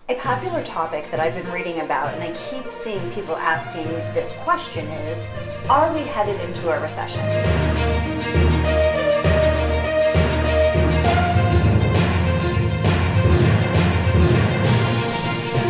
A popular topic that I've been reading about and I keep seeing people asking this question is, are we headed into a recession?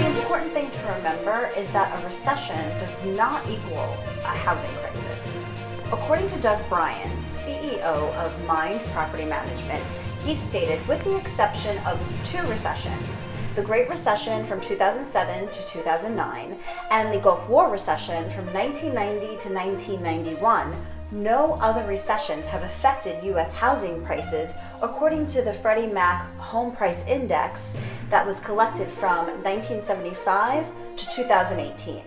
The important thing to remember is that a recession does not equal a housing crisis. According to Doug Bryan, CEO of Mind Property Management, he stated, with the exception of two recessions, the Great Recession from 2007 to 2009 and the Gulf War recession from 1990 to 1991, no other recessions have affected U.S. housing prices according to the Freddie Mac Home Price Index that was collected from 1975 to 2018.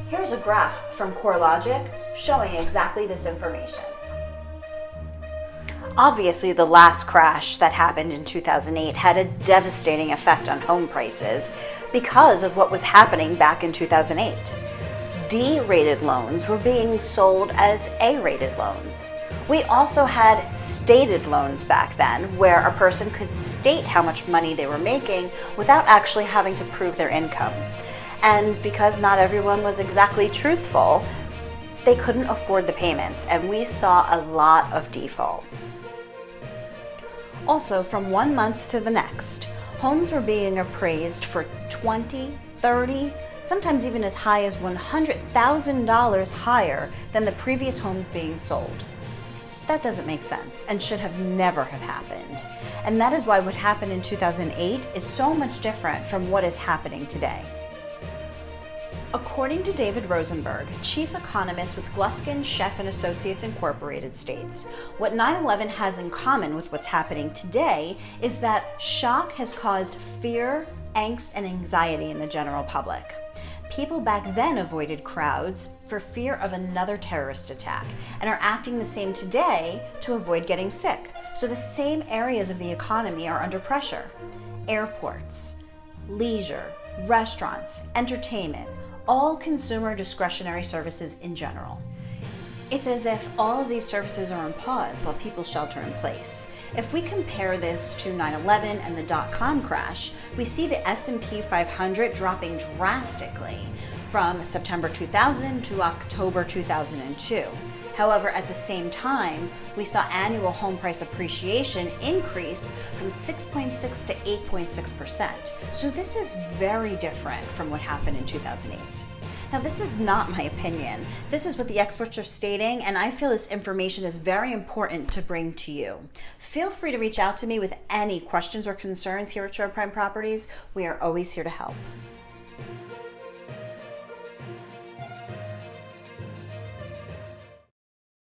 Here's a graph from CoreLogic showing exactly this information. Obviously, the last crash that happened in 2008 had a devastating effect on home prices because of what was happening back in 2008. D-rated loans were being sold as A-rated loans. We also had stated loans back then, where a person could state how much money they were making without actually having to prove their income. And because not everyone was exactly truthful, they couldn't afford the payments, and we saw a lot of defaults. Also, from one month to the next, homes were being appraised for $20, $30, sometimes even as high as $100,000 higher than the previous homes being sold. That doesn't make sense and should have never have happened. And that is why what happened in 2008 is so much different from what is happening today. According to David Rosenberg, chief economist with Gluskin Sheff and Associates Incorporated, states, what 9/11 has in common with what's happening today is that shock has caused fear, angst, and anxiety in the general public. People back then avoided crowds for fear of another terrorist attack and are acting the same today to avoid getting sick. So the same areas of the economy are under pressure. Airports, leisure, restaurants, entertainment, all consumer discretionary services in general. It's as if all of these services are on pause while people shelter in place. If we compare this to 9/11 and the dot-com crash, we see the S&P 500 dropping drastically from September 2000 to October 2002. However, at the same time, we saw annual home price appreciation increase from 6.6 to 8.6%. So this is very different from what happened in 2008. Now, this is not my opinion. This is what the experts are stating, and I feel this information is very important to bring to you. Feel free to reach out to me with any questions or concerns here at Shore Prime Properties. We are always here to help.